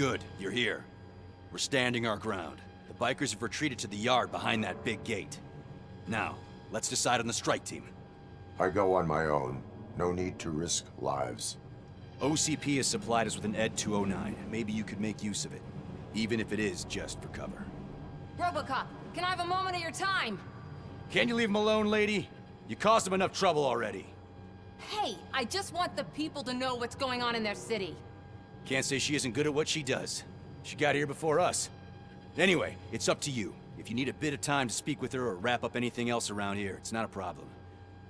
Good, you're here. We're standing our ground. The bikers have retreated to the yard behind that big gate. Now, let's decide on the strike team. I go on my own. No need to risk lives. OCP has supplied us with an ED 209. Maybe you could make use of it, even if it is just for cover. RoboCop, can I have a moment of your time? Can you leave him alone, lady? You caused him enough trouble already. Hey, I just want the people to know what's going on in their city. Can't say she isn't good at what she does. She got here before us. Anyway, it's up to you. If you need a bit of time to speak with her or wrap up anything else around here, it's not a problem.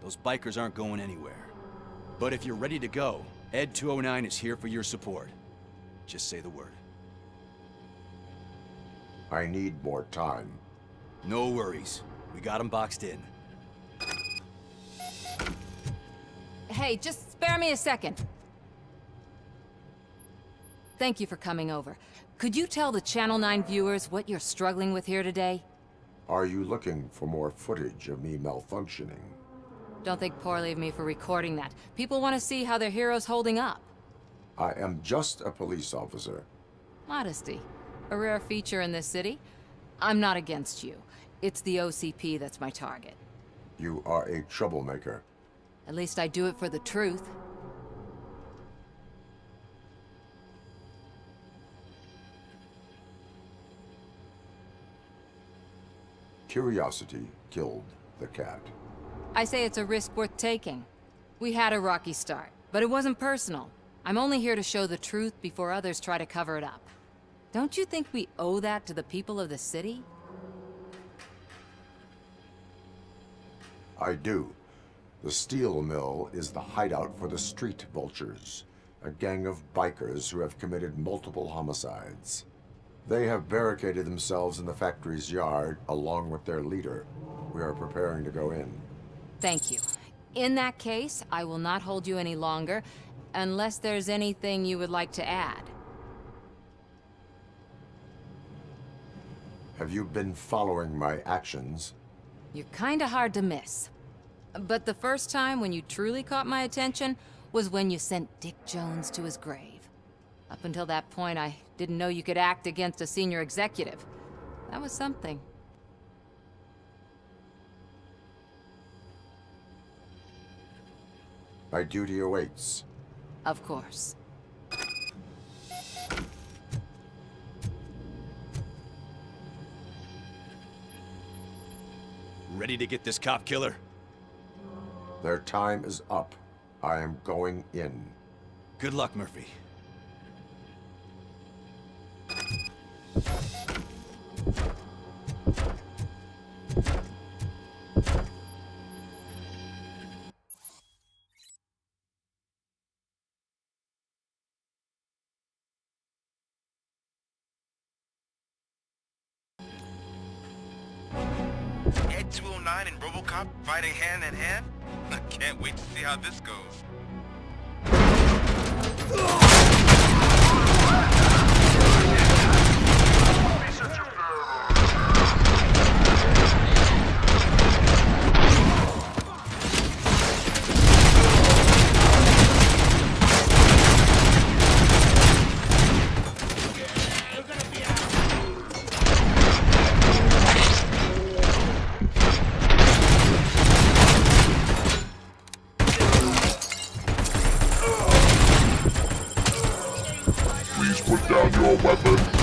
Those bikers aren't going anywhere. But if you're ready to go, ED 209 is here for your support. Just say the word. I need more time. No worries. We got them boxed in. Hey, just spare me a second. Thank you for coming over. Could you tell the Channel 9 viewers what you're struggling with here today? Are you looking for more footage of me malfunctioning? Don't think poorly of me for recording that. People want to see how their hero's holding up. I am just a police officer. Modesty. A rare feature in this city. I'm not against you. It's the OCP that's my target. You are a troublemaker. At least I do it for the truth. Curiosity killed the cat. I say it's a risk worth taking. We had a rocky start, but it wasn't personal. I'm only here to show the truth before others try to cover it up. Don't you think we owe that to the people of the city? I do. The steel mill is the hideout for the street vultures, a gang of bikers who have committed multiple homicides. They have barricaded themselves in the factory's yard along with their leader. We are preparing to go in. Thank you. In that case, I will not hold you any longer, unless there's anything you would like to add. Have you been following my actions? You're kinda hard to miss. But the first time when you truly caught my attention was when you sent Dick Jones to his grave. Up until that point, I didn't know you could act against a senior executive. That was something. My duty awaits. Of course. Ready to get this cop killer? Their time is up. I am going in. Good luck, Murphy. ED 209 and RoboCop fighting hand in hand? I can't wait to see how this goes. Put down your weapon.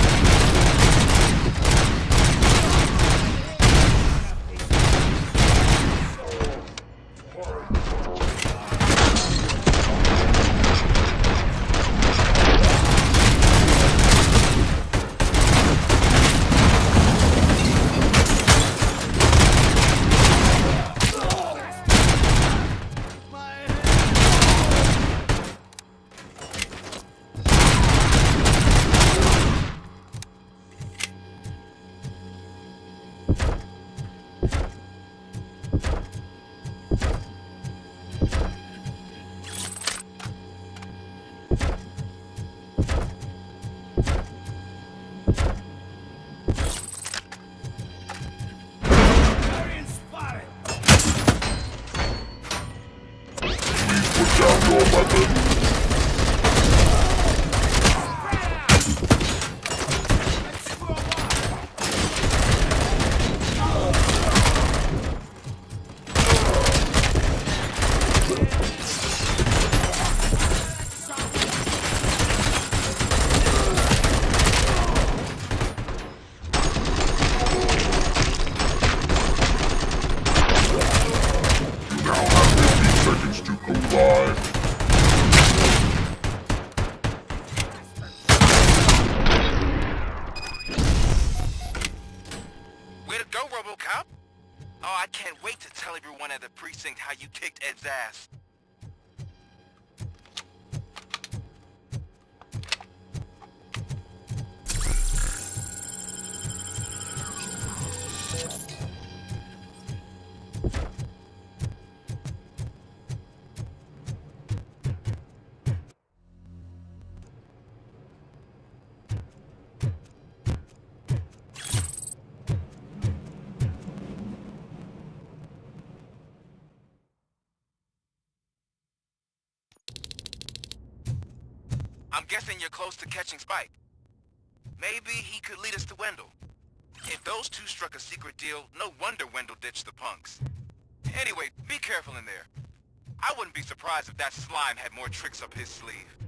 everyone at the precinct how you kicked Ed's ass. I'm guessing you're close to catching Spike. Maybe he could lead us to Wendell. If those two struck a secret deal, no wonder Wendell ditched the punks. Anyway, be careful in there. I wouldn't be surprised if that slime had more tricks up his sleeve.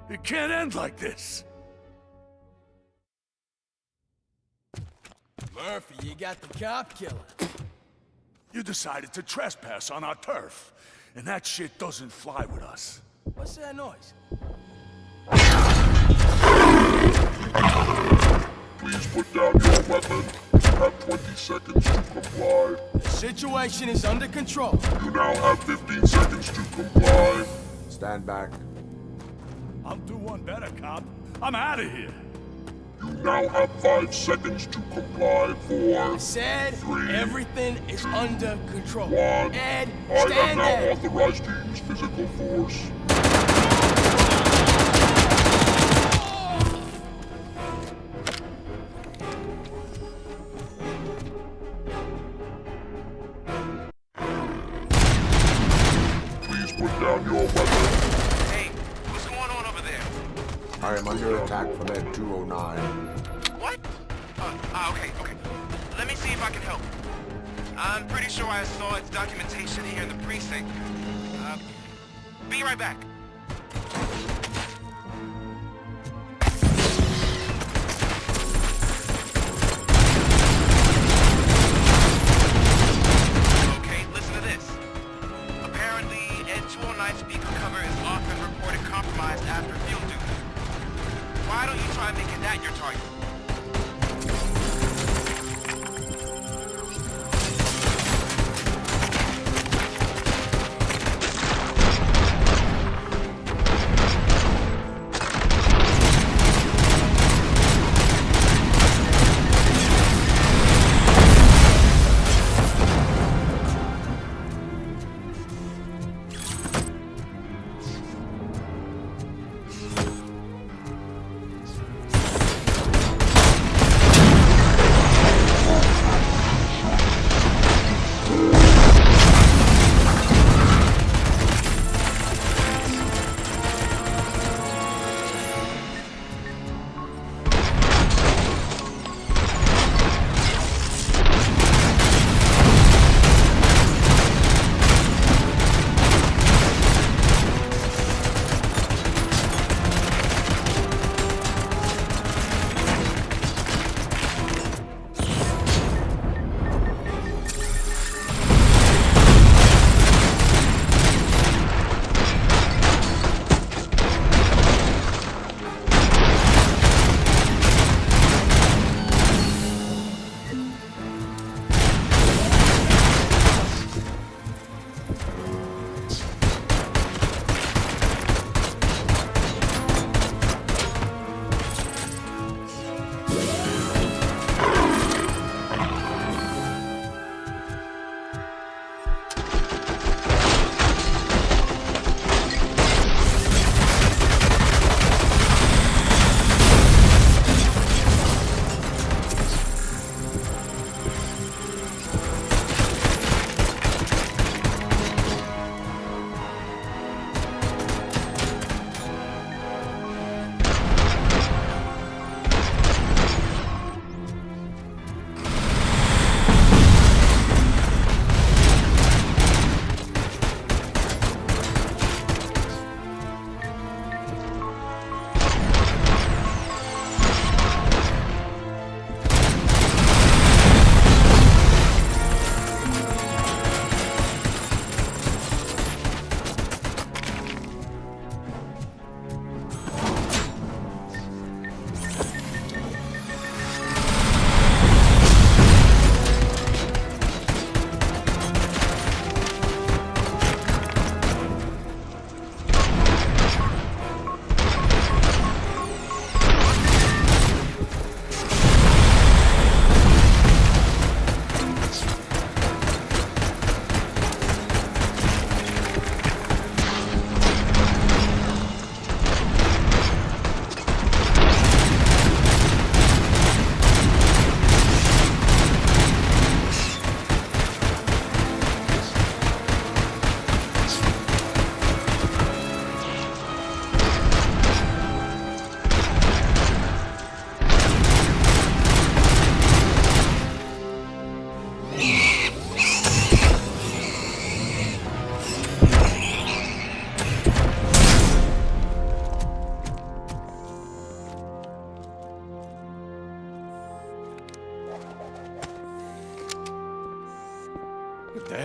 It can't end like this. Murphy, you got the cop killer. You decided to trespass on our turf, and that shit doesn't fly with us. What's that noise? Please put down your weapon. You have 20 seconds to comply. The situation is under control. You now have 15 seconds to comply. Stand back. I'll do one better, cop. I'm out of here. You now have 5 seconds to comply. 4, Said 3, everything is under control. 1. Ed, I have stand now there. authorized to use physical force. Please put down your weapon. Hey, what's going on over there? I am under attack from Ed 209. What? Okay. Let me see if I can help. I'm pretty sure I saw its documentation here in the precinct. Be right back. Okay, listen to this. Apparently, Ed 209 speaker cover is off and reported compromised after field duty. Why don't you try making that your target?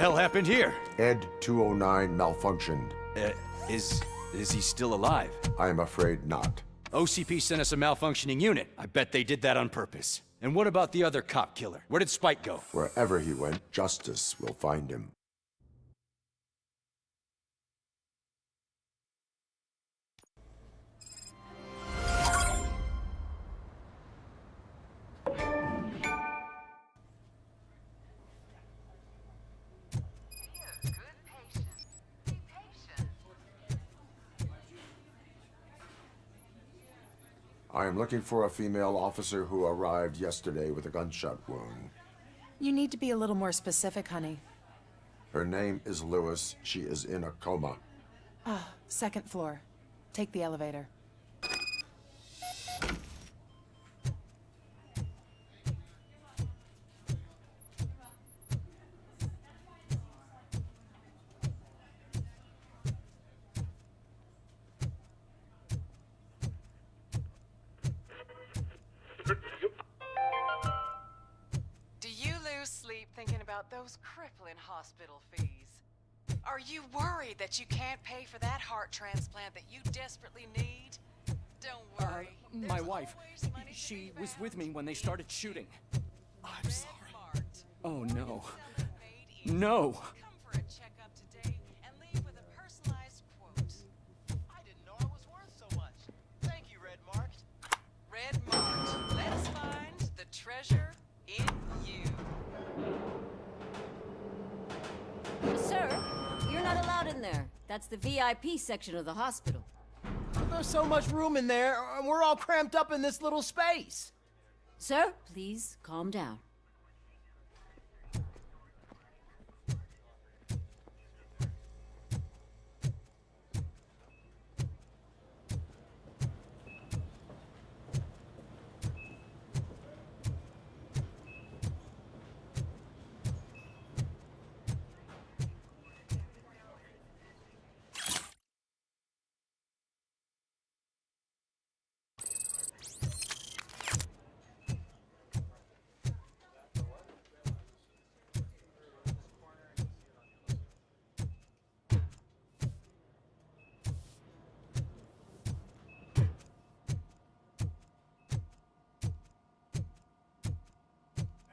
hell happened here? Ed 209 malfunctioned. Is he still alive? I am afraid not. OCP sent us a malfunctioning unit. I bet they did that on purpose. And what about the other cop killer? Where did Spike go? Wherever he went, justice will find him. I am looking for a female officer who arrived yesterday with a gunshot wound. You need to be a little more specific, honey. Her name is Lewis. She is in a coma. Second floor. Take the elevator. Do you lose sleep thinking about those crippling hospital fees? Are you worried that you can't pay for that heart transplant that you desperately need? Don't worry. My There's wife, always money to she be was found. with me when they started shooting. I'm Red sorry. Mart. Oh no. Selling made easy. No. Come for a checkup today and leave with a personalized quote. I didn't know I was worth so much. Thank you, Red Mart. Red Mart. Let's find the treasure in you. Sir, you're not allowed in there. That's the VIP section of the hospital. There's so much room in there, and we're all cramped up in this little space. Sir, please calm down.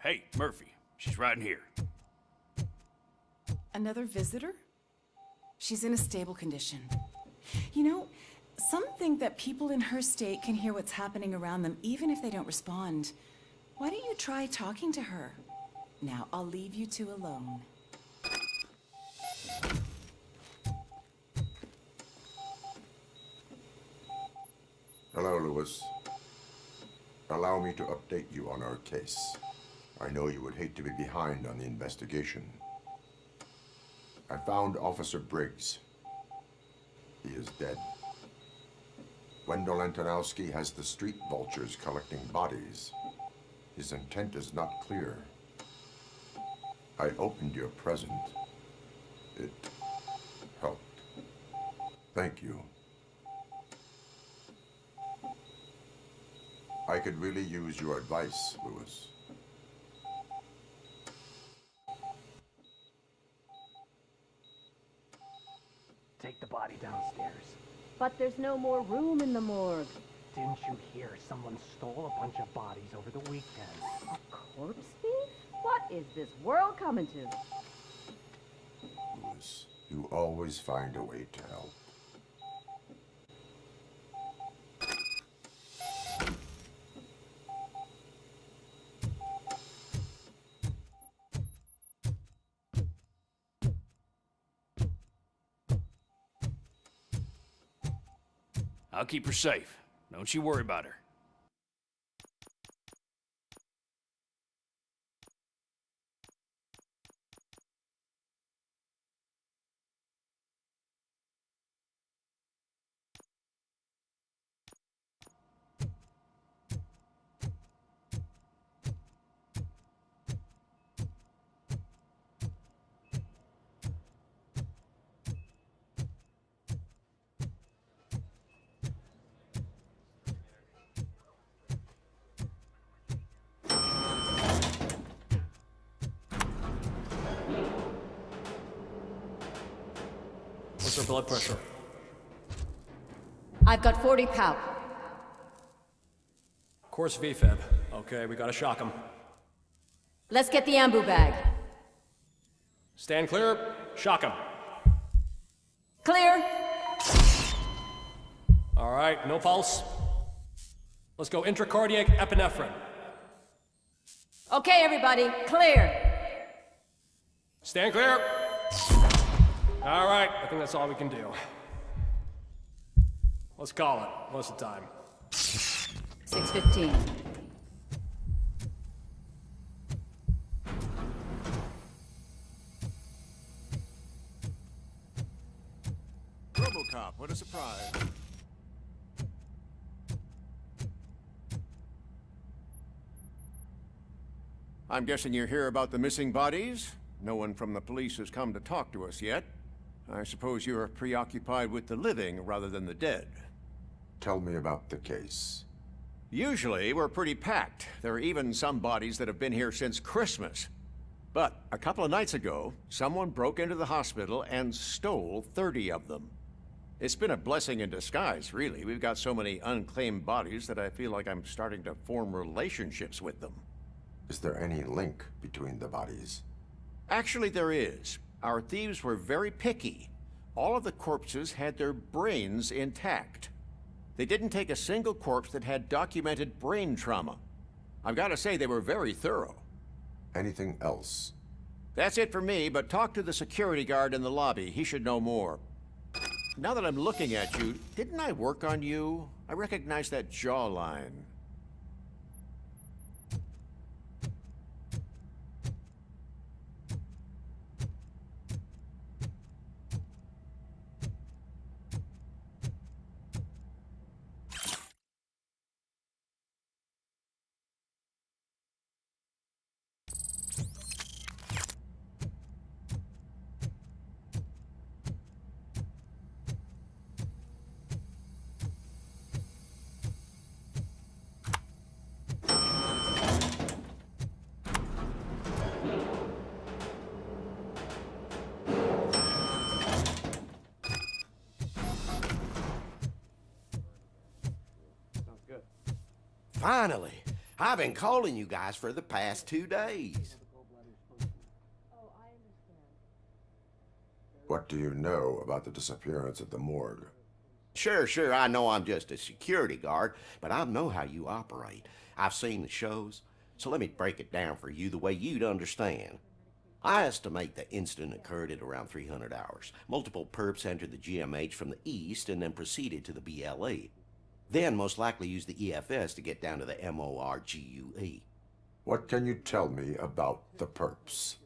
Hey, Murphy. She's right in here. Another visitor? She's in a stable condition. You know, some think that people in her state can hear what's happening around them even if they don't respond. Why don't you try talking to her? Now, I'll leave you two alone. Hello, Lewis. Allow me to update you on our case. I know you would hate to be behind on the investigation. I found Officer Briggs. He is dead. Wendell Antonowski has the street vultures collecting bodies. His intent is not clear. I opened your present. It helped. Thank you. I could really use your advice, Lewis. Take the body downstairs. But there's no more room in the morgue. Didn't you hear someone stole a bunch of bodies over the weekend? A corpse thief? What is this world coming to? Lewis, you always find a way to help. I'll keep her safe. Don't you worry about her. What's her blood pressure? I've got 40 pow. Course VFib. Okay, we gotta shock him. Let's get the ambu bag. Stand clear. Shock him. Clear. All right, no pulse. Let's go intracardiac epinephrine. Okay, everybody, clear. Stand clear. All right, I think that's all we can do. Let's call it. What's the time? 6:15. RoboCop, what a surprise. I'm guessing you're here about the missing bodies? No one from the police has come to talk to us yet. I suppose you're preoccupied with the living rather than the dead. Tell me about the case. Usually, we're pretty packed. There are even some bodies that have been here since Christmas. But a couple of nights ago, someone broke into the hospital and stole 30 of them. It's been a blessing in disguise, really. We've got so many unclaimed bodies that I feel like I'm starting to form relationships with them. Is there any link between the bodies? Actually, there is. Our thieves were very picky. All of the corpses had their brains intact. They didn't take a single corpse that had documented brain trauma. I've got to say, they were very thorough. Anything else? That's it for me, but talk to the security guard in the lobby. He should know more. Now that I'm looking at you, didn't I work on you? I recognize that jawline. Finally! I've been calling you guys for the past 2 days. What do you know about the disappearance at the morgue? Sure, I know I'm just a security guard, but I know how you operate. I've seen the shows, so let me break it down for you the way you'd understand. I estimate the incident occurred at around 300 hours. Multiple perps entered the GMH from the east and then proceeded to the BLE. Then most likely used the EFS to get down to the MORGUE. What can you tell me about the perps?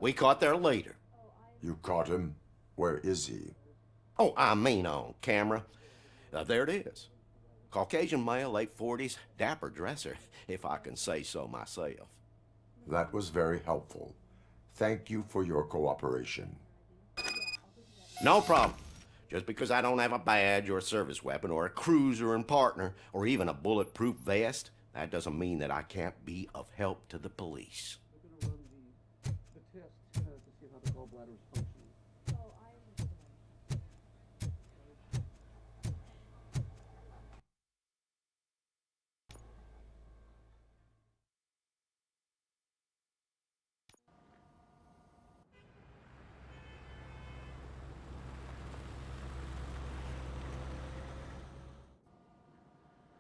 We caught their leader. You caught him? Where is he? Oh, I mean on camera. There it is. Caucasian male, late 40s, dapper dresser, if I can say so myself. That was very helpful. Thank you for your cooperation. No problem. Just because I don't have a badge or a service weapon or a cruiser and partner or even a bulletproof vest, that doesn't mean that I can't be of help to the police.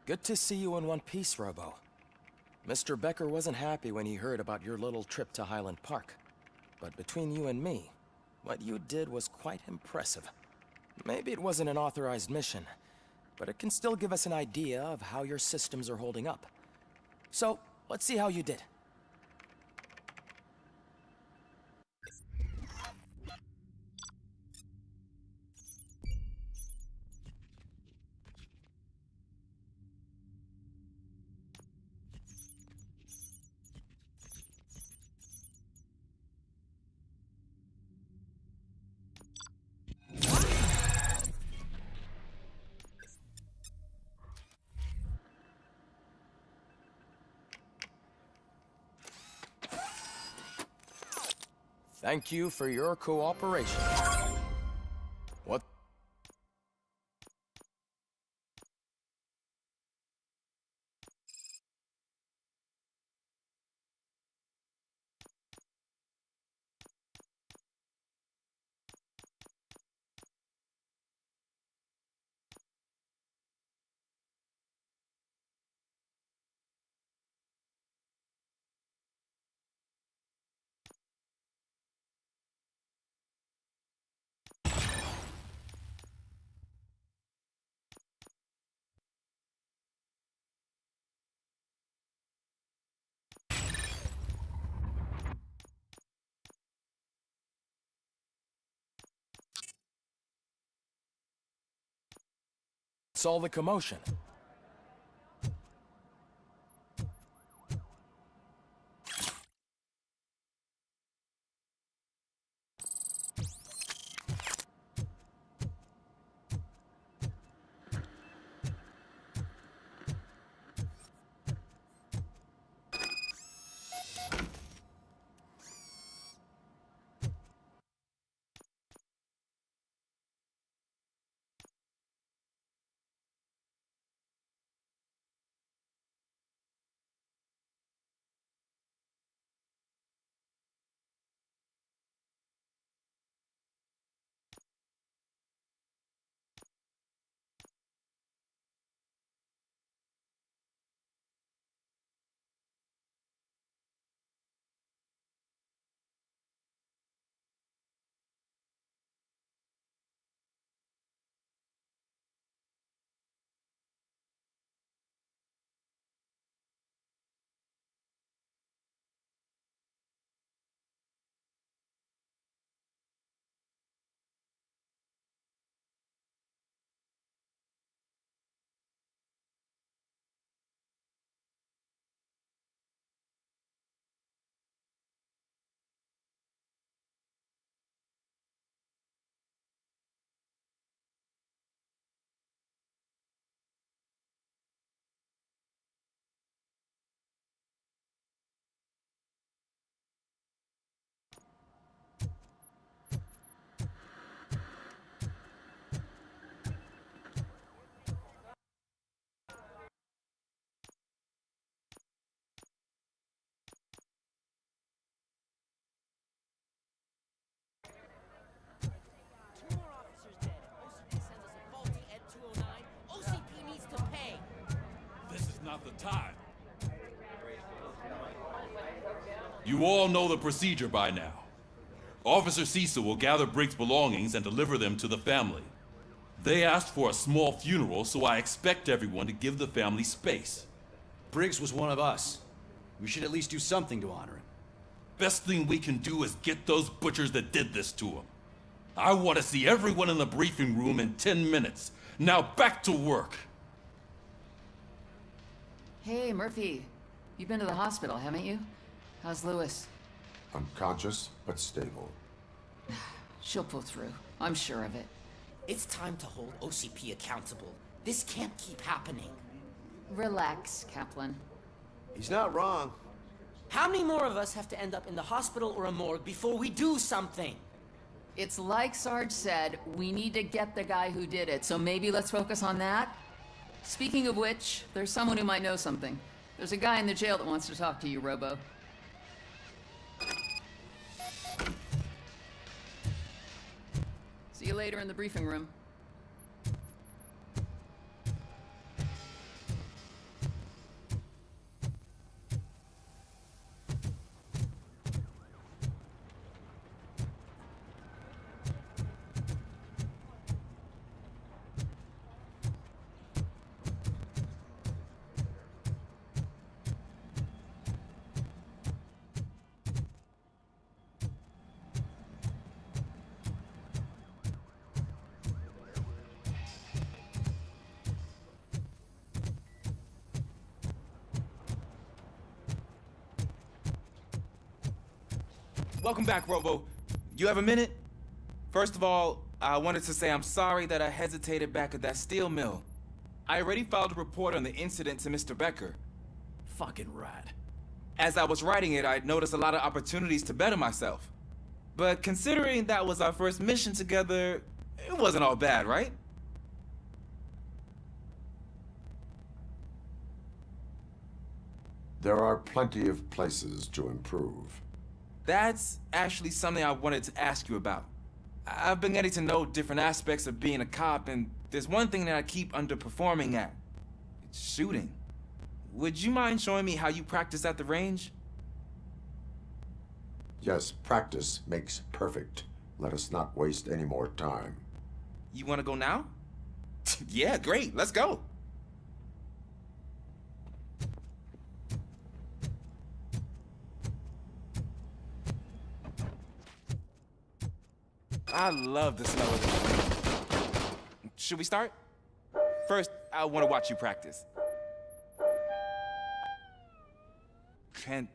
Good to see you in one piece, Robo. Mr. Becker wasn't happy when he heard about your little trip to Highland Park. But between you and me, what you did was quite impressive. Maybe it wasn't an authorized mission, but it can still give us an idea of how your systems are holding up. So, let's see how you did. Thank you for your cooperation. What What's all the commotion? Not the time. You all know the procedure by now. Officer Cecil will gather Briggs' belongings and deliver them to the family. They asked for a small funeral, so I expect everyone to give the family space. Briggs was one of us. We should at least do something to honor him. Best thing we can do is get those butchers that did this to him. I want to see everyone in the briefing room in 10 minutes. Now back to work. Hey, Murphy. You've been to the hospital, haven't you? How's Lewis? Unconscious, but stable. She'll pull through. I'm sure of it. It's time to hold OCP accountable. This can't keep happening. Relax, Kaplan. He's not wrong. How many more of us have to end up in the hospital or a morgue before we do something? It's like Sarge said, we need to get the guy who did it, so maybe let's focus on that? Speaking of which, there's someone who might know something. There's a guy in the jail that wants to talk to you, Robo. See you later in the briefing room. Welcome back, Robo. You have a minute? First of all, I wanted to say I'm sorry that I hesitated back at that steel mill. I already filed a report on the incident to Mr. Becker. Fucking rad. As I was writing it, I noticed a lot of opportunities to better myself. But considering that was our first mission together, it wasn't all bad, right? There are plenty of places to improve. That's actually something I wanted to ask you about. I've been getting to know different aspects of being a cop, and there's one thing that I keep underperforming at. It's shooting. Would you mind showing me how you practice at the range? Yes, practice makes perfect. Let us not waste any more time. You want to go now? Yeah, great. Let's go. I love the smell of this. Should we start? First, I want to watch you practice. Can...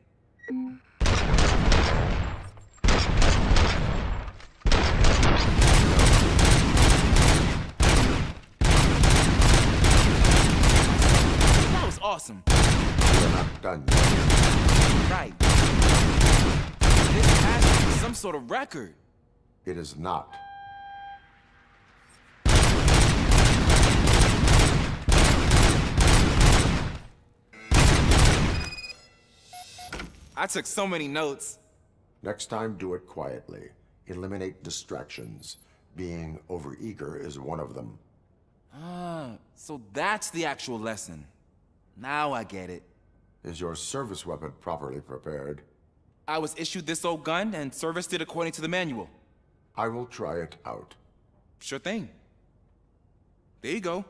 That was awesome. We're not done yet. Right. This has to be some sort of record. It is not. I took so many notes. Next time, do it quietly. Eliminate distractions. Being overeager is one of them. Ah, so that's the actual lesson. Now I get it. Is your service weapon properly prepared? I was issued this old gun and serviced it according to the manual. I will try it out. Sure thing. There you go.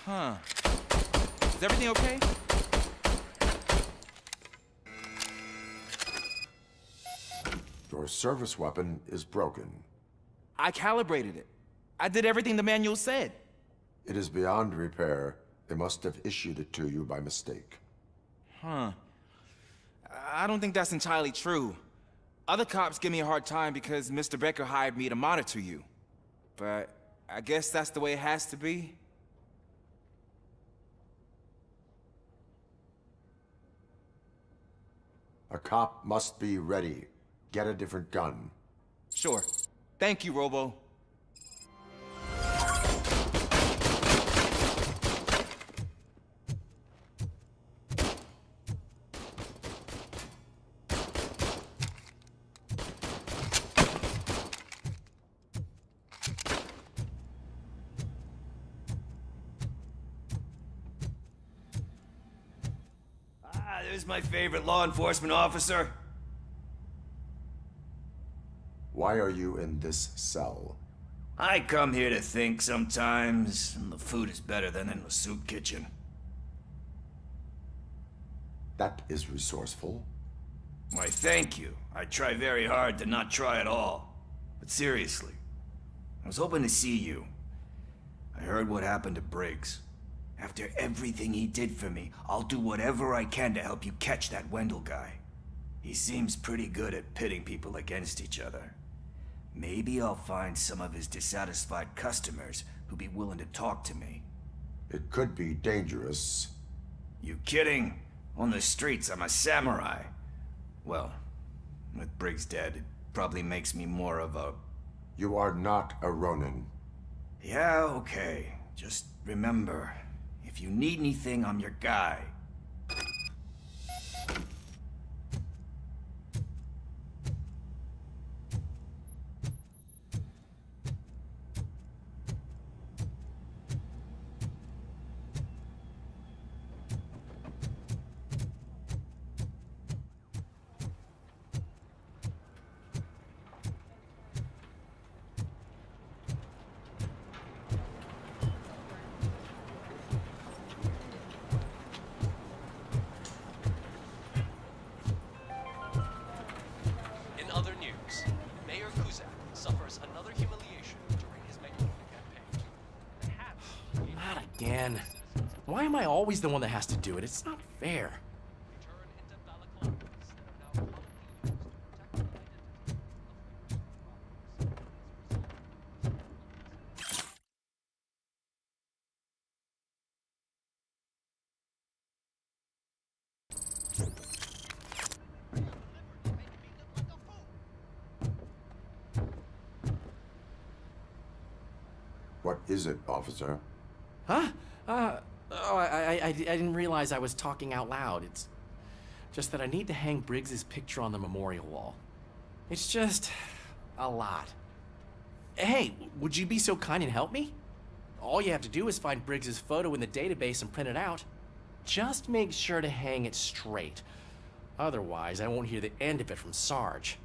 Huh. Is everything okay? Your service weapon is broken. I calibrated it. I did everything the manual said. It is beyond repair. They must have issued it to you by mistake. Huh. I don't think that's entirely true. Other cops give me a hard time because Mr. Becker hired me to monitor you. But I guess that's the way it has to be. A cop must be ready. Get a different gun. Sure. Thank you, Robo. There's my favorite law enforcement officer. Why are you in this cell? I come here to think sometimes, and the food is better than in the soup kitchen. That is resourceful. Why, thank you. I try very hard to not try at all. But seriously, I was hoping to see you. I heard what happened to Briggs. After everything he did for me, I'll do whatever I can to help you catch that Wendell guy. He seems pretty good at pitting people against each other. Maybe I'll find some of his dissatisfied customers who'd be willing to talk to me. It could be dangerous. You kidding? On the streets, I'm a samurai. Well, with Briggs dead, it probably makes me more of a... You are not a Ronin. Yeah, okay. Just remember, if you need anything, I'm your guy. Again. Why am I always the one that has to do it? It's not fair. What is it, officer? Huh? I didn't realize I was talking out loud. It's just that I need to hang Briggs's picture on the memorial wall. It's just a lot. Hey, would you be so kind and help me? All you have to do is find Briggs's photo in the database and print it out. Just make sure to hang it straight. Otherwise, I won't hear the end of it from Sarge.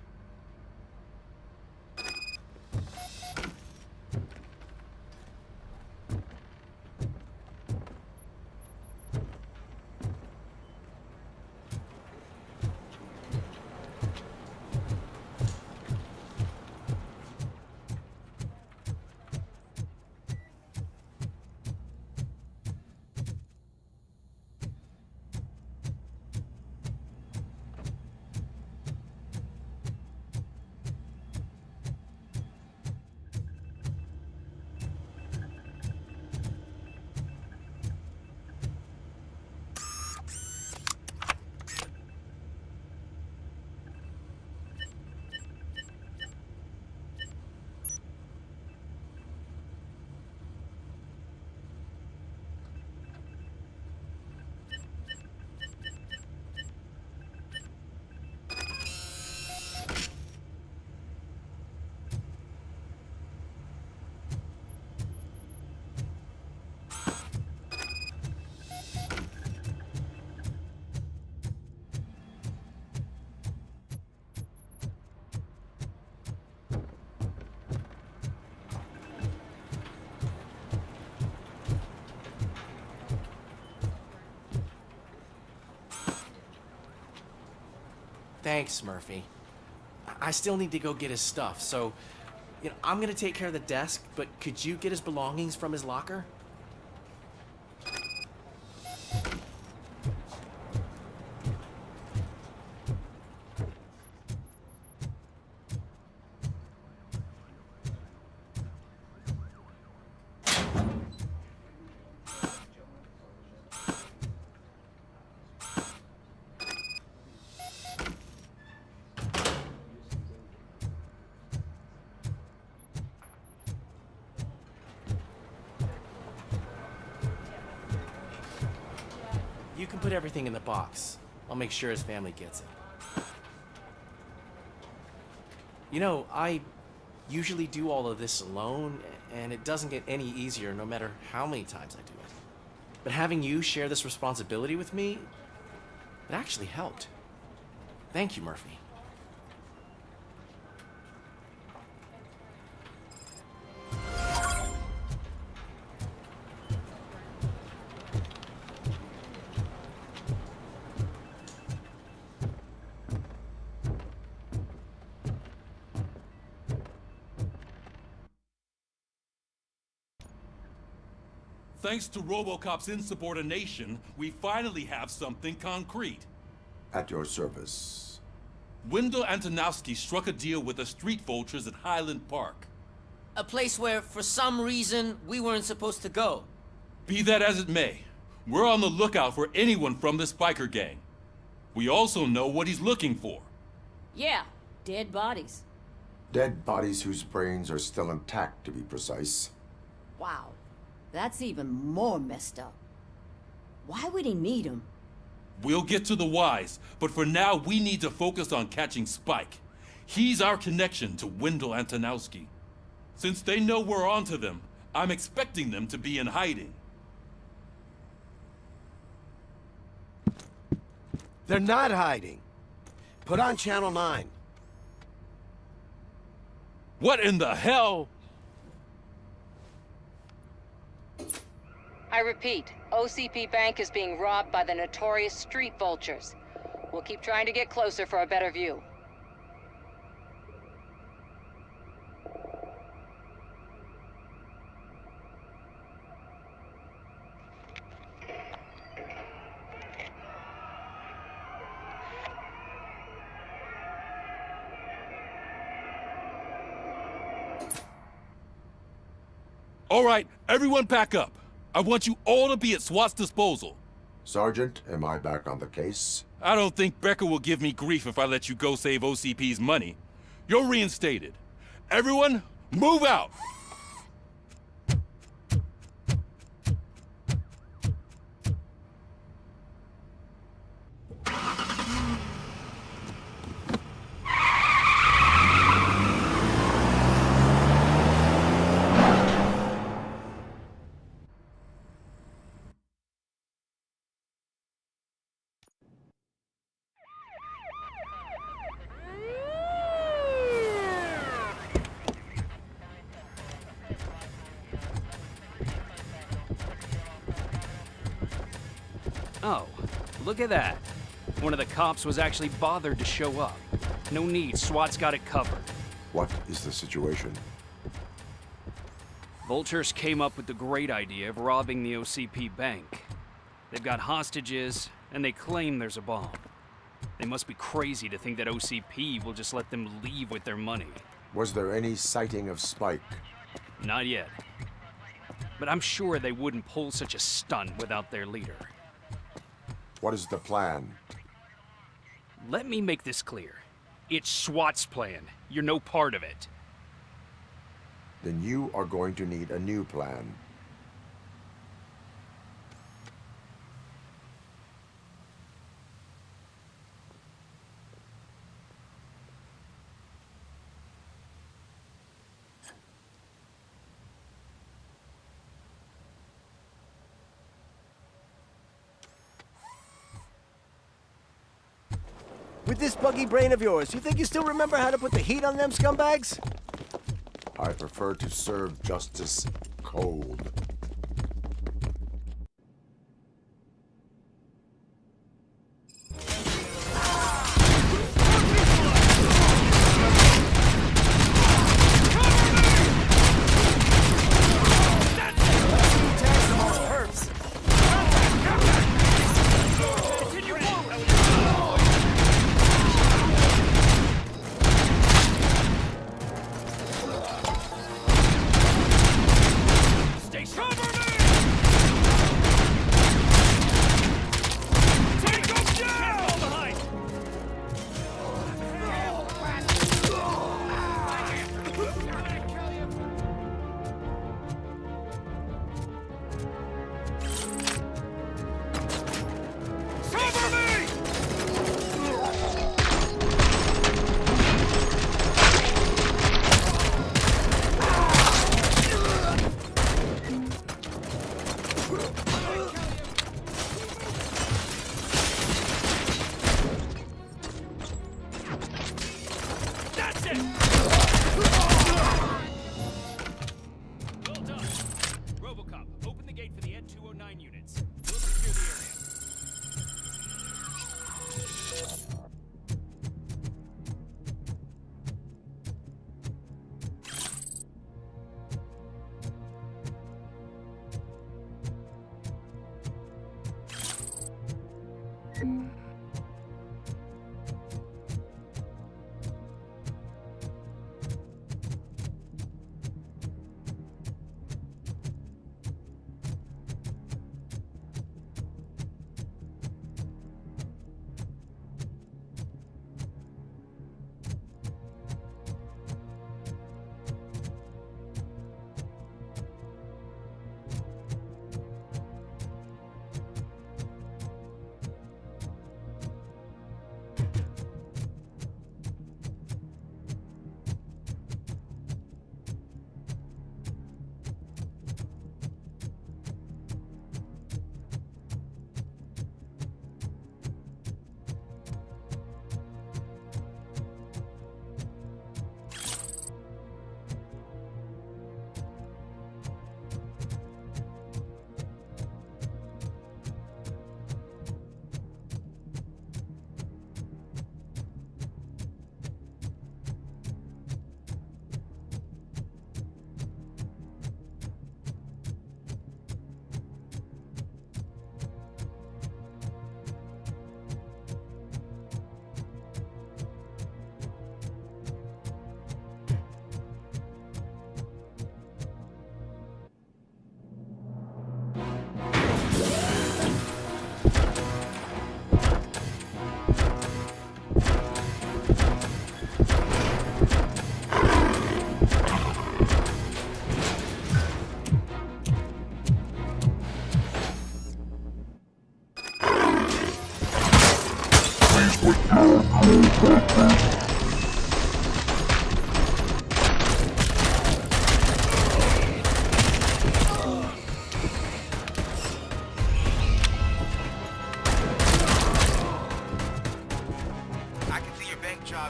Thanks, Murphy. I still need to go get his stuff, so, I'm gonna take care of the desk, but could you get his belongings from his locker? You can put everything in the box. I'll make sure his family gets it. I usually do all of this alone, and it doesn't get any easier no matter how many times I do it. But having you share this responsibility with me, it actually helped. Thank you, Murphy. Thanks to RoboCop's insubordination, we finally have something concrete. At your service. Wendell Antonowski struck a deal with the street vultures at Highland Park. A place where, for some reason, we weren't supposed to go. Be that as it may, we're on the lookout for anyone from this biker gang. We also know what he's looking for. Yeah, dead bodies. Dead bodies whose brains are still intact, to be precise. Wow. That's even more messed up. Why would he need him? We'll get to the whys, but for now we need to focus on catching Spike. He's our connection to Wendell Antonowski. Since they know we're onto them, I'm expecting them to be in hiding. They're not hiding. Put on Channel 9. What in the hell? I repeat, OCP Bank is being robbed by the notorious street vultures. We'll keep trying to get closer for a better view. All right, everyone pack up. I want you all to be at SWAT's disposal. Sergeant, am I back on the case? I don't think Becker will give me grief if I let you go save OCP's money. You're reinstated. Everyone, move out! Oh, look at that. One of the cops was actually bothered to show up. No need, SWAT's got it covered. What is the situation? Vultures came up with the great idea of robbing the OCP bank. They've got hostages, and they claim there's a bomb. They must be crazy to think that OCP will just let them leave with their money. Was there any sighting of Spike? Not yet. But I'm sure they wouldn't pull such a stunt without their leader. What is the plan? Let me make this clear. It's SWAT's plan. You're no part of it. Then you are going to need a new plan. With this buggy brain of yours, you think you still remember how to put the heat on them scumbags? I prefer to serve justice cold. Well done. RoboCop, open the gate for the N209 units. We'll secure the area.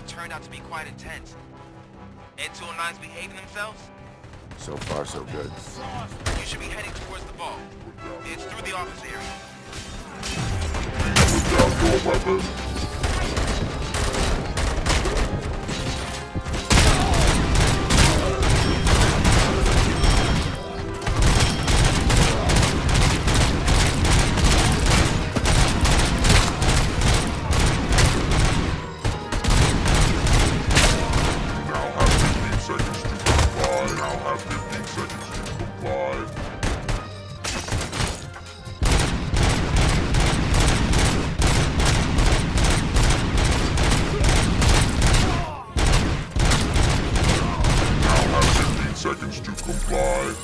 Turned out to be quite intense. N209's behaving themselves? So far, so good. You should be heading towards the vault. It's through the office area. Seconds to comply.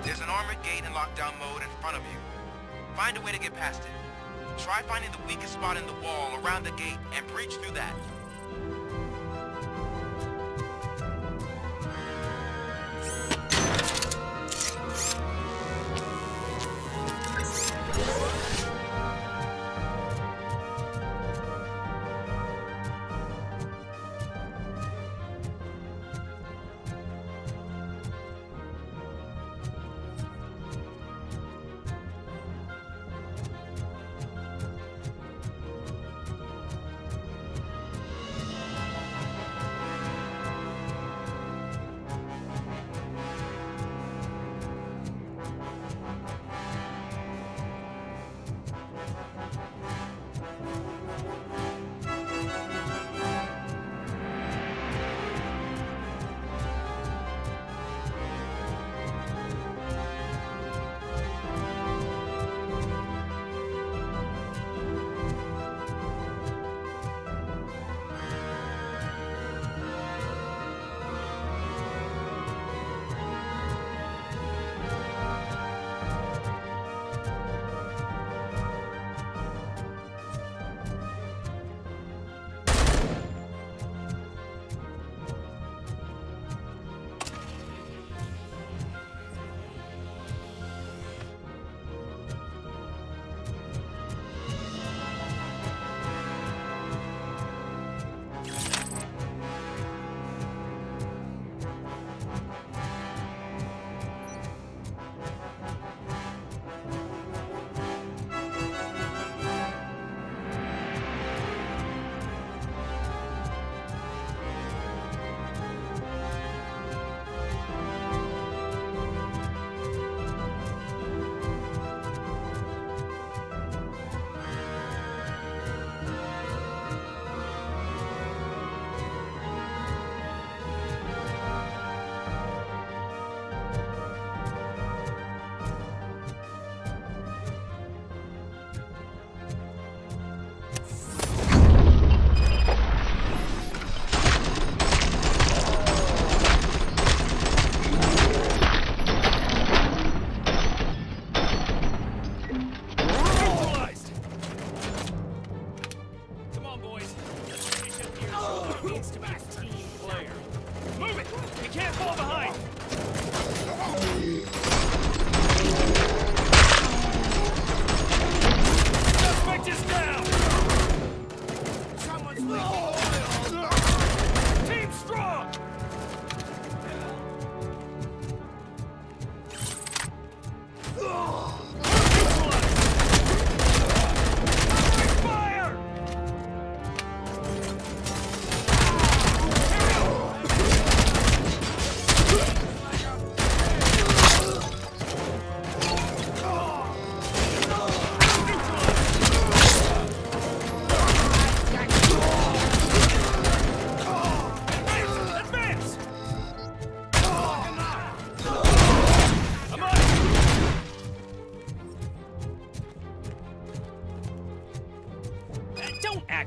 There's an armored gate in lockdown mode in front of you. Find a way to get past it. Try finding the weakest spot in the wall around the gate and breach through that.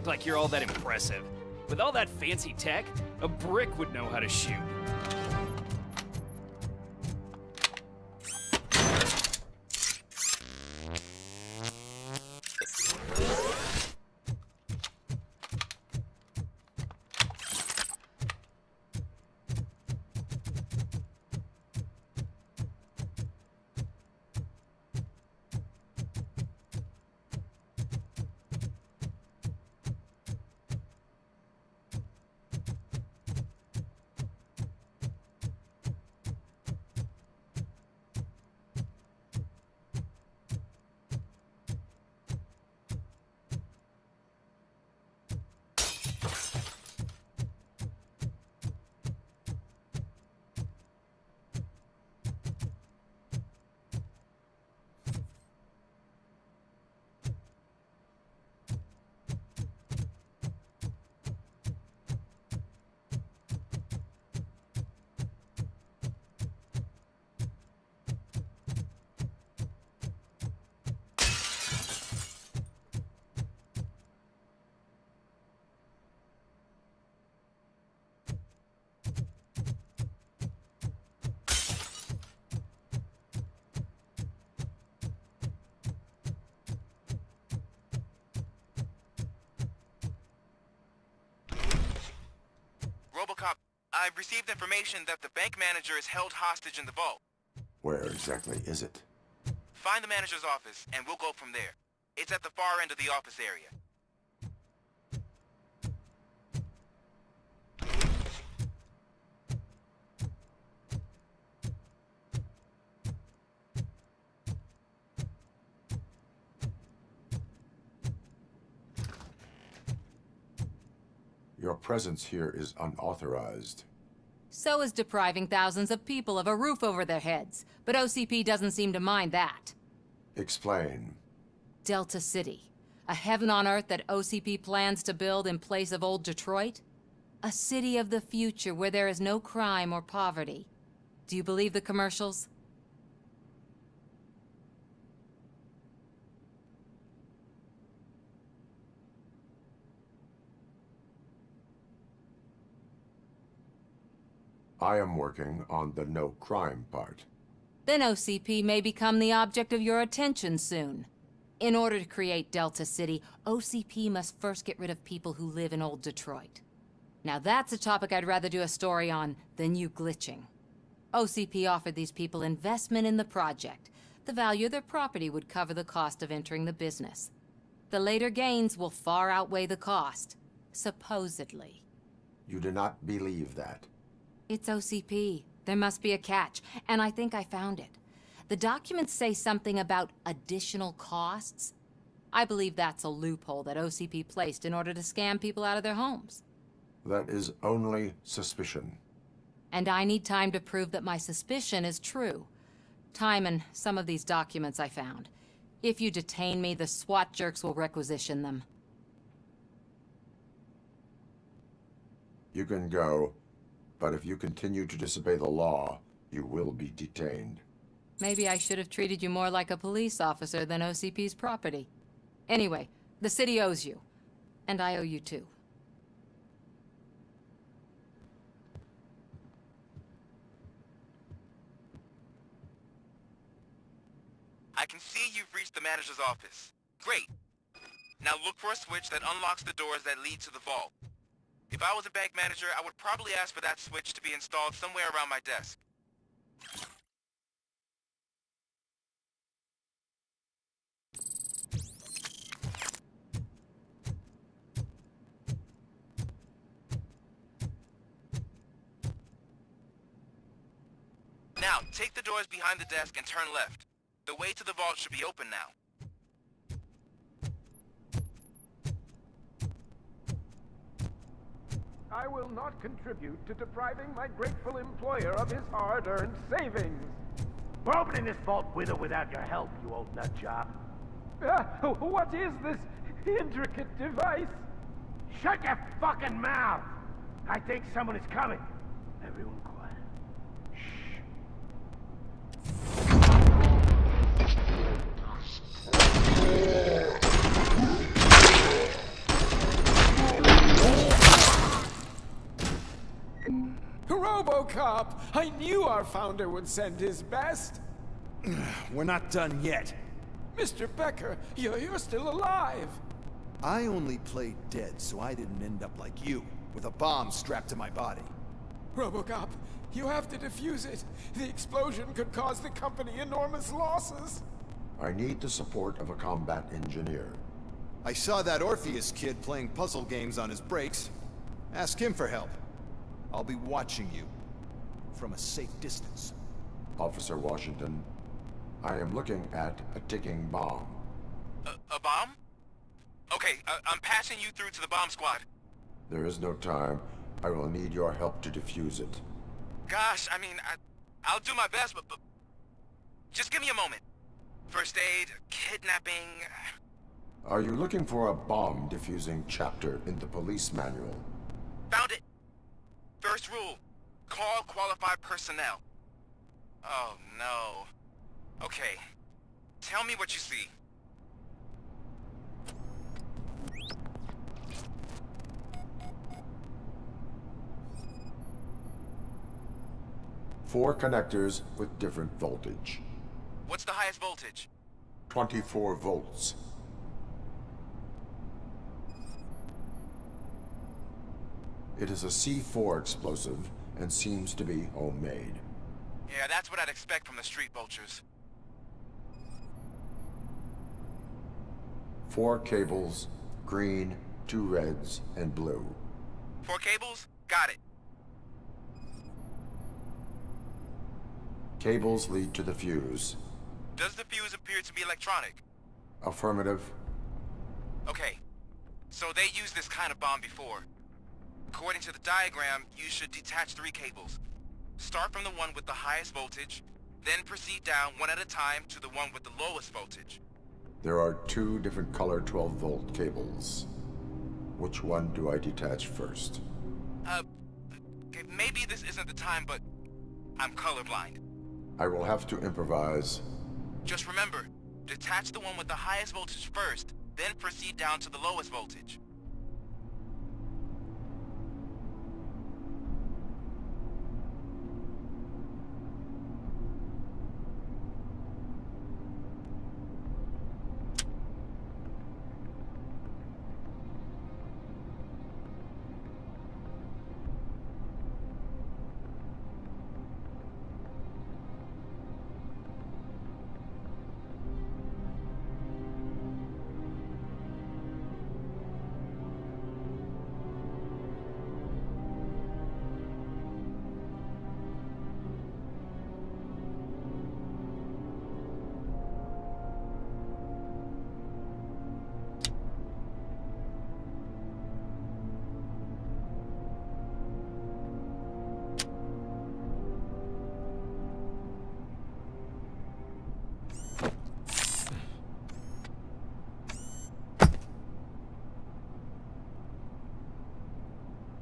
Like you're all that impressive. With all that fancy tech, a brick would know how to shoot. RoboCop, I've received information that the bank manager is held hostage in the vault. Where exactly is it? Find the manager's office, and we'll go from there. It's at the far end of the office area. Your presence here is unauthorized. So is depriving thousands of people of a roof over their heads. But OCP doesn't seem to mind that. Explain. Delta City. A heaven on earth that OCP plans to build in place of old Detroit? A city of the future where there is no crime or poverty. Do you believe the commercials? I am working on the no crime part. Then OCP may become the object of your attention soon. In order to create Delta City, OCP must first get rid of people who live in old Detroit. Now that's a topic I'd rather do a story on than you glitching. OCP offered these people investment in the project. The value of their property would cover the cost of entering the business. The later gains will far outweigh the cost, supposedly. You do not believe that? It's OCP. There must be a catch, and I think I found it. The documents say something about additional costs. I believe that's a loophole that OCP placed in order to scam people out of their homes. That is only suspicion. And I need time to prove that my suspicion is true. Time and some of these documents I found. If you detain me, the SWAT jerks will requisition them. You can go, but if you continue to disobey the law, you will be detained. Maybe I should have treated you more like a police officer than OCP's property. Anyway, the city owes you. And I owe you too. I can see you've reached the manager's office. Great. Now look for a switch that unlocks the doors that lead to the vault. If I was a bank manager, I would probably ask for that switch to be installed somewhere around my desk. Now, take the doors behind the desk and turn left. The way to the vault should be open now. I will not contribute to depriving my grateful employer of his hard-earned savings. We're opening this vault with or without your help, you old nut job. What is this intricate device? Shut your fucking mouth! I think someone is coming. Everyone quiet. RoboCop! I knew our founder would send his best. We're not done yet. Mr. Becker, you're still alive. I only played dead so I didn't end up like you, with a bomb strapped to my body. RoboCop, you have to defuse it. The explosion could cause the company enormous losses. I need the support of a combat engineer. I saw that Orpheus kid playing puzzle games on his breaks. Ask him for help. I'll be watching you from a safe distance. Officer Washington, I am looking at a ticking bomb. A bomb? Okay, I'm passing you through to the bomb squad. There is no time. I will need your help to defuse it. Gosh, I mean, I'll do my best, but just give me a moment. First aid, kidnapping... Are you looking for a bomb defusing chapter in the police manual? Found it! First rule, call qualified personnel. Oh, no. Okay, tell me what you see. Four connectors with different voltage. What's the highest voltage? 24 volts. It is a C4 explosive and seems to be homemade. Yeah, that's what I'd expect from the street vultures. 4 cables, green, 2 reds, and blue. 4 cables? Got it. Cables lead to the fuse. Does the fuse appear to be electronic? Affirmative. Okay, so they used this kind of bomb before. According to the diagram, you should detach 3 cables. Start from the one with the highest voltage, then proceed down one at a time to the one with the lowest voltage. There are 2 different color 12-volt cables. Which one do I detach first? Okay, maybe this isn't the time, but I'm colorblind. I will have to improvise. Just remember, detach the one with the highest voltage first, then proceed down to the lowest voltage.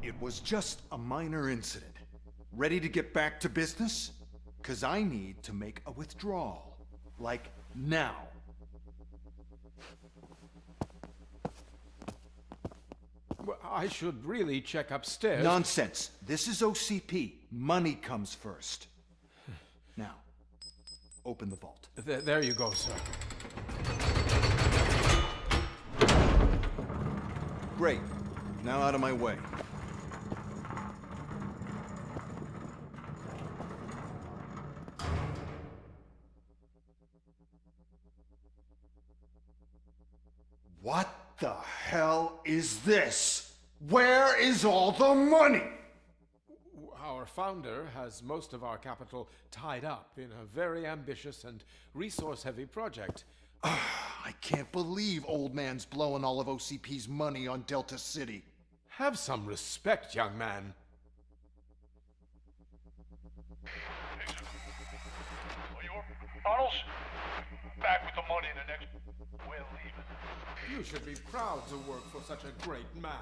It was just a minor incident. Ready to get back to business? 'Cause I need to make a withdrawal. Like, now. Well, I should really check upstairs. Nonsense. This is OCP. Money comes first. Now, open the vault. There you go, sir. Great. Now out of my way. What the hell is this? Where is all the money? Our founder has most of our capital tied up in a very ambitious and resource-heavy project. I can't believe old man's blowing all of OCP's money on Delta City. Have some respect, young man. Arnold, back with the money in the next... We're leaving. You should be proud to work for such a great man.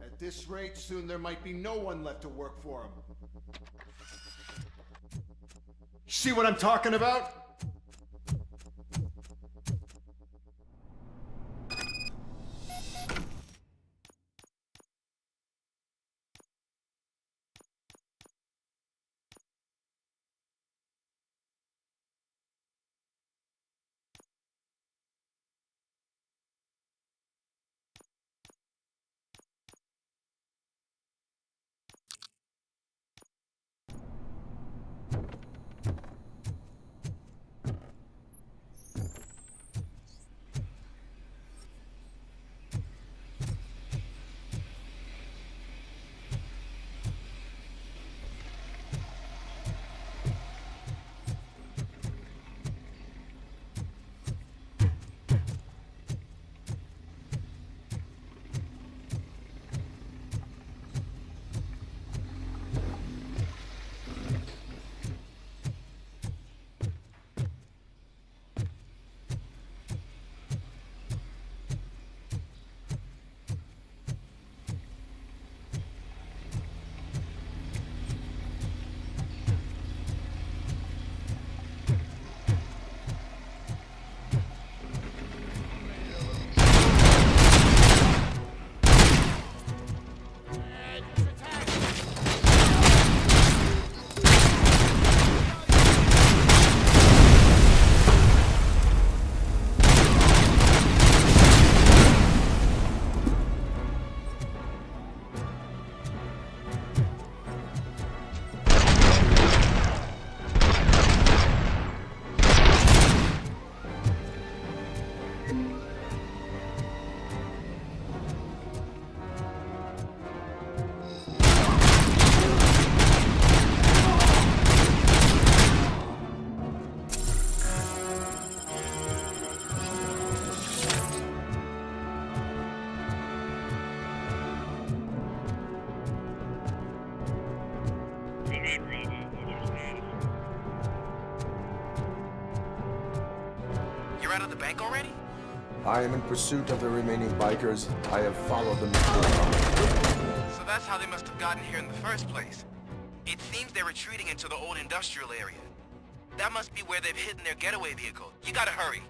At this rate, soon there might be no one left to work for him. See what I'm talking about? out of the bank already? I am in pursuit of the remaining bikers. I have followed them. So that's how they must have gotten here in the first place. It seems they're retreating into the old industrial area. That must be where they've hidden their getaway vehicle. You gotta hurry.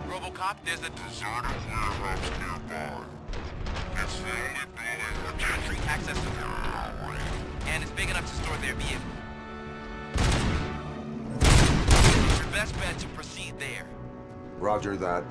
RoboCop, there's a deserted warehouse nearby. It's the only building with entry access to them. And it's big enough to store their vehicle. It's your best bet to proceed there. Roger that.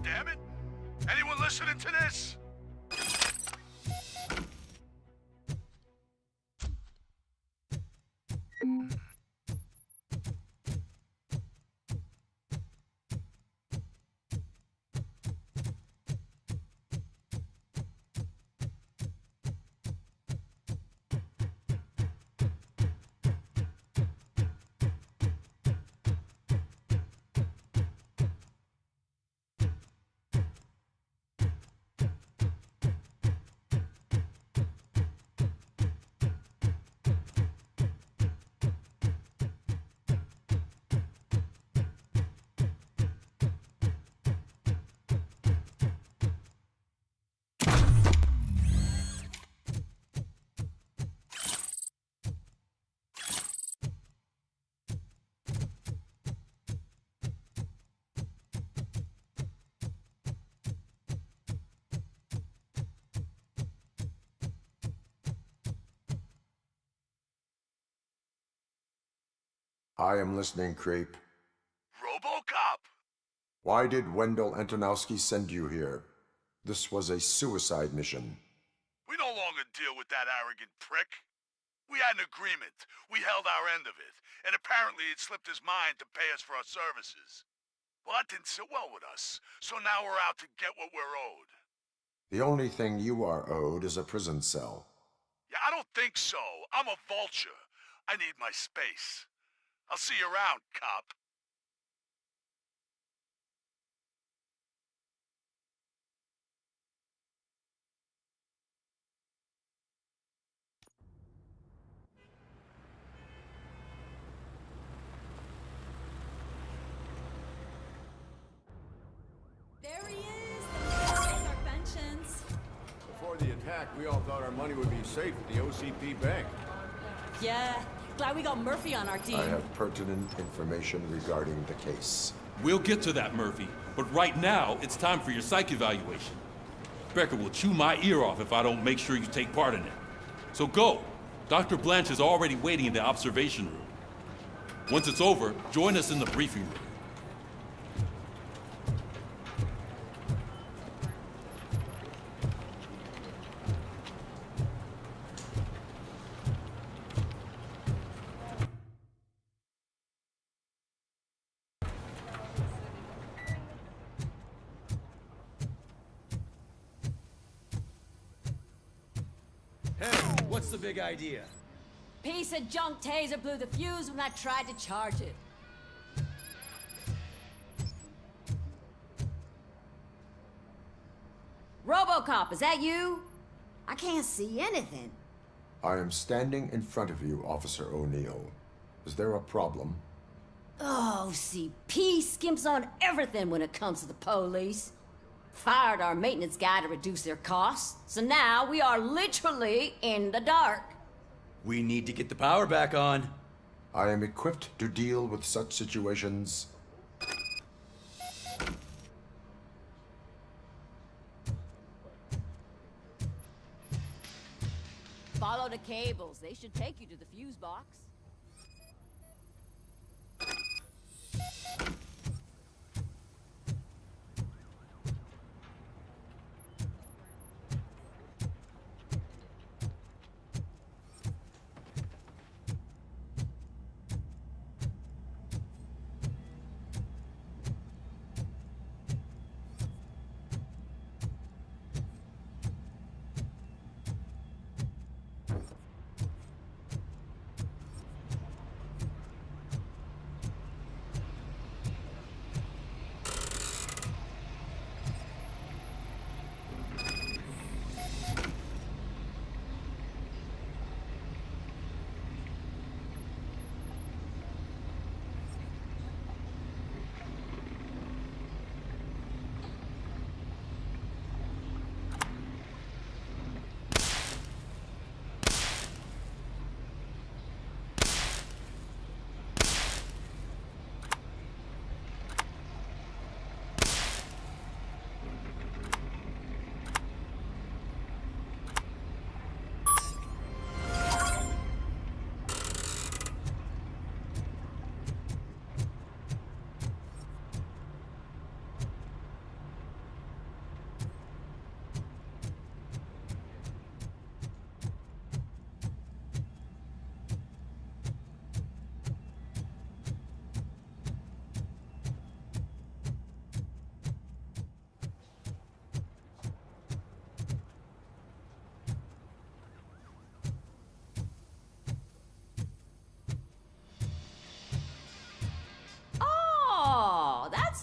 damn it! Anyone listening to this? I am listening, creep. RoboCop! Why did Wendell Antonowski send you here? This was a suicide mission. We no longer deal with that arrogant prick. We had an agreement. We held our end of it. And apparently it slipped his mind to pay us for our services. Well, that didn't sit well with us. So now we're out to get what we're owed. The only thing you are owed is a prison cell. Yeah, I don't think so. I'm a vulture. I need my space. I'll see you around, cop. There he is! Our pensions. Before the attack, we all thought our money would be safe at the OCP bank. Yeah, glad we got Murphy on our team. I have pertinent information regarding the case. We'll get to that, Murphy. But right now, it's time for your psych evaluation. Becker will chew my ear off if I don't make sure you take part in it. So go. Dr. Blanche is already waiting in the observation room. Once it's over, join us in the briefing room. What's the big idea? Piece of junk taser blew the fuse when I tried to charge it. RoboCop, is that you? I can't see anything. I am standing in front of you, Officer O'Neill. Is there a problem? Oh, CP skimps on everything when it comes to the police. Fired our maintenance guy to reduce their costs, so now we are literally in the dark. We need to get the power back on. I am equipped to deal with such situations. Follow the cables. They should take you to the fuse box.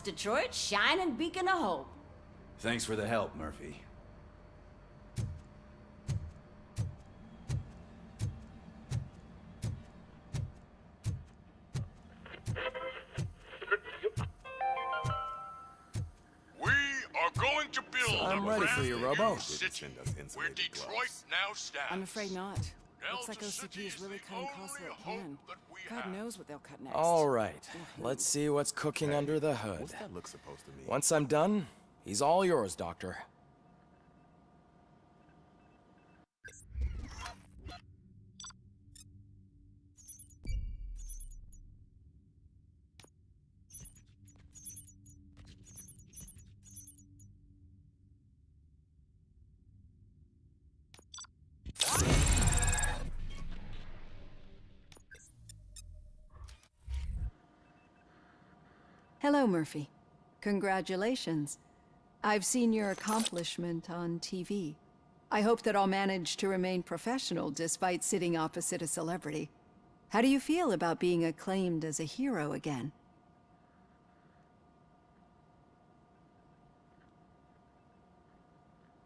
West Detroit's shining beacon of hope. Thanks for the help, Murphy. We are going to build I'm a ready for brand you, new Robo. city where Detroit now stands. I'm afraid not. Looks like Delta OCP is really cutting costs where it can. God knows what they'll cut next. All right, let's see what's cooking under the hood. What's that look supposed to mean? Once I'm done, he's all yours, Doctor. Hello, Murphy. Congratulations. I've seen your accomplishment on TV. I hope that I'll manage to remain professional despite sitting opposite a celebrity. How do you feel about being acclaimed as a hero again?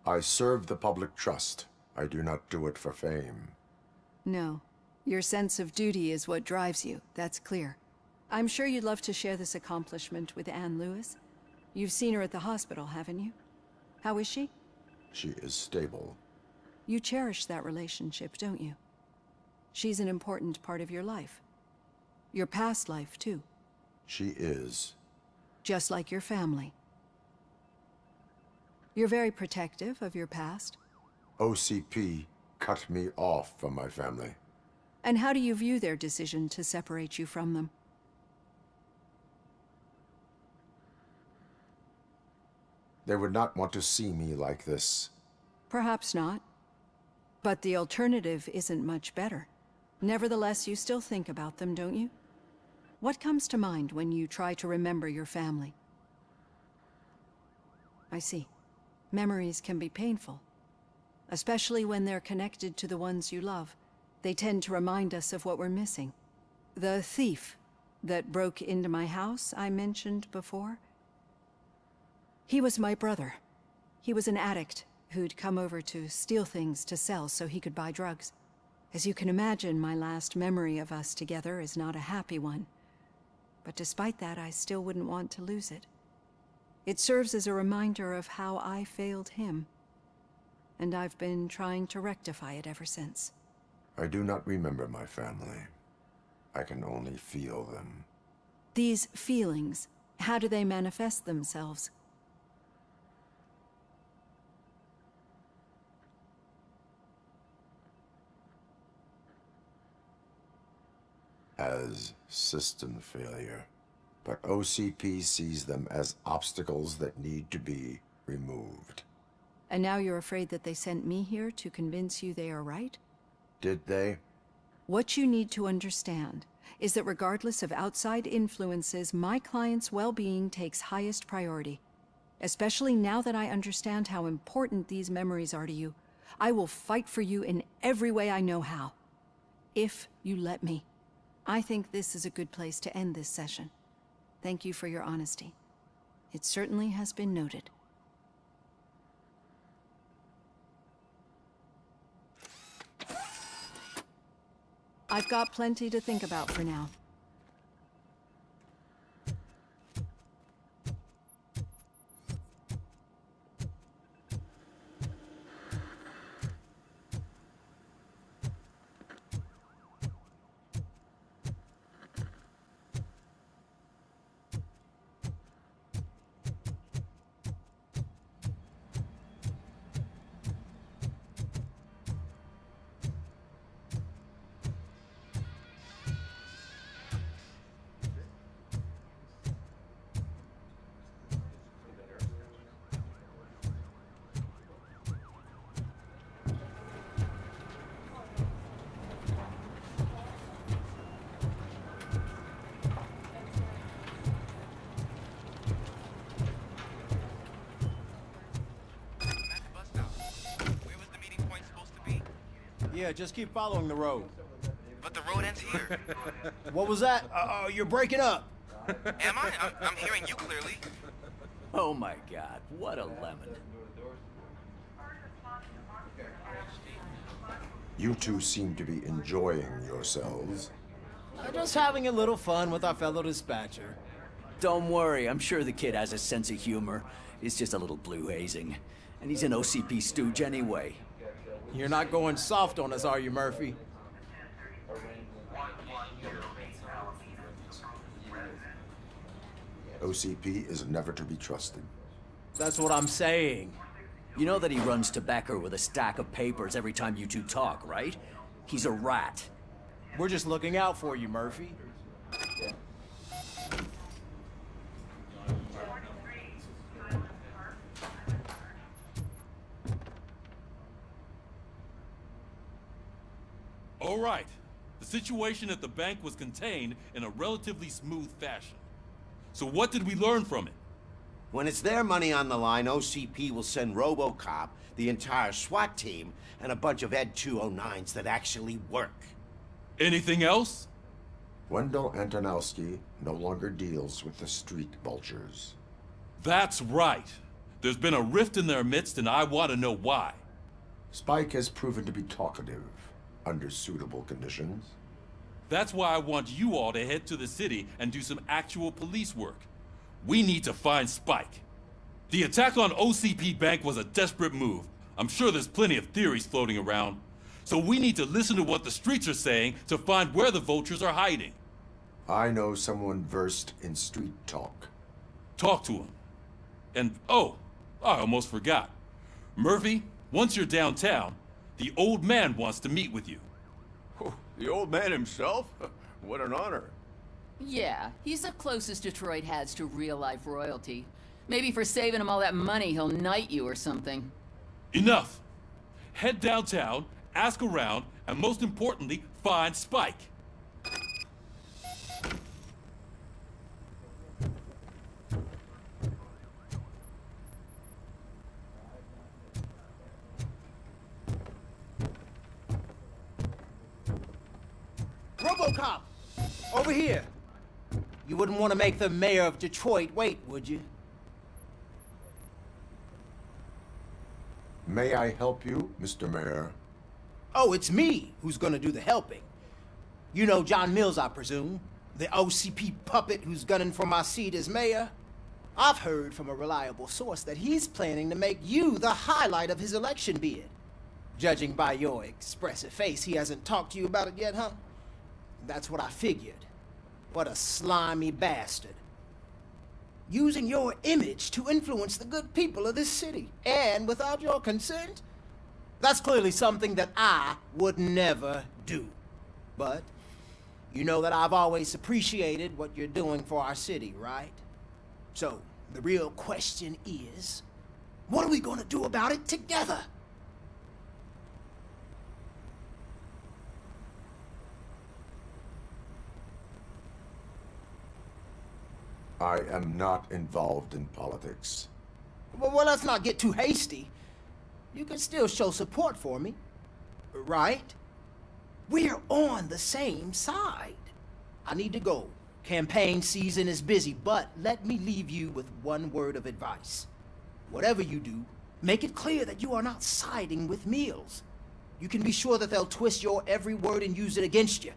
I serve the public trust. I do not do it for fame. No. Your sense of duty is what drives you, that's clear. I'm sure you'd love to share this accomplishment with Anne Lewis. You've seen her at the hospital, haven't you? How is she? She is stable. You cherish that relationship, don't you? She's an important part of your life. Your past life, too. She is. Just like your family. You're very protective of your past. OCP cut me off from my family. And how do you view their decision to separate you from them? They would not want to see me like this. Perhaps not. But the alternative isn't much better. Nevertheless, you still think about them, don't you? What comes to mind when you try to remember your family? I see. Memories can be painful. Especially when they're connected to the ones you love. They tend to remind us of what we're missing. The thief that broke into my house I mentioned before? He was my brother. He was an addict who'd come over to steal things to sell so he could buy drugs. As you can imagine, my last memory of us together is not a happy one. But despite that, I still wouldn't want to lose it. It serves as a reminder of how I failed him. And I've been trying to rectify it ever since. I do not remember my family. I can only feel them. These feelings, how do they manifest themselves? As system failure. But OCP sees them as obstacles that need to be removed. And now you're afraid that they sent me here to convince you they are right? Did they? What you need to understand is that regardless of outside influences, my client's well-being takes highest priority. Especially now that I understand how important these memories are to you. I will fight for you in every way I know how. If you let me. I think this is a good place to end this session. Thank you for your honesty. It certainly has been noted. I've got plenty to think about for now. Yeah, just keep following the road. But the road ends here. What was that? You're breaking up. Am I? I'm hearing you clearly. Oh my god, what a lemon. You two seem to be enjoying yourselves. Just having a little fun with our fellow dispatcher. Don't worry, I'm sure the kid has a sense of humor. It's just a little blue hazing. And he's an OCP stooge anyway. You're not going soft on us, are you, Murphy? OCP is never to be trusted. That's what I'm saying. You know that he runs tobacco with a stack of papers every time you two talk, right? He's a rat. We're just looking out for you, Murphy. All right. The situation at the bank was contained in a relatively smooth fashion. So what did we learn from it? When it's their money on the line, OCP will send RoboCop, the entire SWAT team, and a bunch of Ed 209s that actually work. Anything else? Wendell Antonowski no longer deals with the street vultures. That's right. There's been a rift in their midst, and I want to know why. Spike has proven to be talkative under suitable conditions. That's why I want you all to head to the city and do some actual police work. We need to find Spike. The attack on OCP Bank was a desperate move. I'm sure there's plenty of theories floating around. So we need to listen to what the streets are saying to find where the vultures are hiding. I know someone versed in street talk. Talk to him. And, oh, I almost forgot. Murphy, once you're downtown, the old man wants to meet with you. Oh, the old man himself? What an honor. Yeah, he's the closest Detroit has to real-life royalty. Maybe for saving him all that money, he'll knight you or something. Enough! Head downtown, ask around, and most importantly, find Spike. RoboCop! Over here! You wouldn't want to make the mayor of Detroit wait, would you? May I help you, Mr. Mayor? Oh, it's me who's gonna do the helping. You know John Mills, I presume? The OCP puppet who's gunning for my seat as mayor? I've heard from a reliable source that he's planning to make you the highlight of his election bid. Judging by your expressive face, he hasn't talked to you about it yet, huh? That's what I figured. What a slimy bastard. Using your image to influence the good people of this city, and without your consent? That's clearly something that I would never do. But you know that I've always appreciated what you're doing for our city, right? So, the real question is, what are we gonna do about it together? I am not involved in politics. Well, let's not get too hasty. You can still show support for me, right? We're on the same side. I need to go. Campaign season is busy, but let me leave you with one word of advice. Whatever you do, make it clear that you are not siding with Mills. You can be sure that they'll twist your every word and use it against you.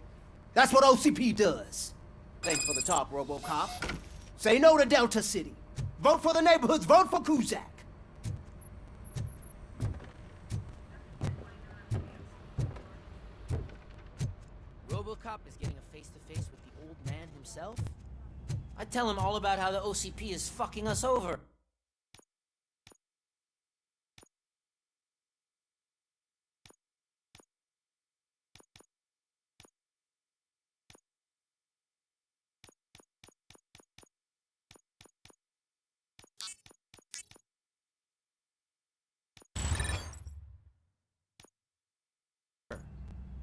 That's what OCP does. Thanks for the talk, RoboCop. Say no to Delta City. Vote for the neighborhoods. Vote for Kuzak. RoboCop is getting a face-to-face with the old man himself? I'd tell him all about how the OCP is fucking us over.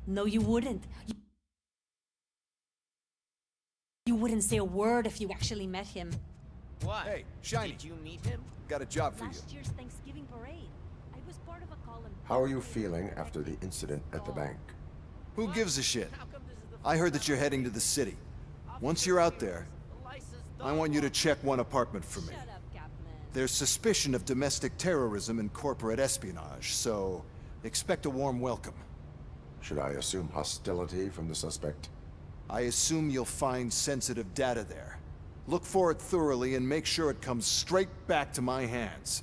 No, you wouldn't. You wouldn't say a word if you actually met him. What? Hey, Shiny. Did you meet him? Got a job for you. Last year's Thanksgiving parade. I was part of a column. How are you feeling after the incident at the bank? Who gives a shit? I heard that you're heading to the city. Once you're out there, I want you to check one apartment for me. There's suspicion of domestic terrorism and corporate espionage, so expect a warm welcome. Should I assume hostility from the suspect? I assume you'll find sensitive data there. Look for it thoroughly and make sure it comes straight back to my hands.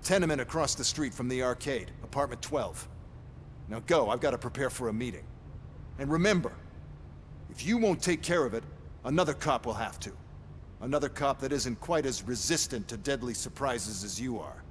Tenement across the street from the arcade, apartment 12. Now go, I've got to prepare for a meeting. And remember, if you won't take care of it, another cop will have to. Another cop that isn't quite as resistant to deadly surprises as you are.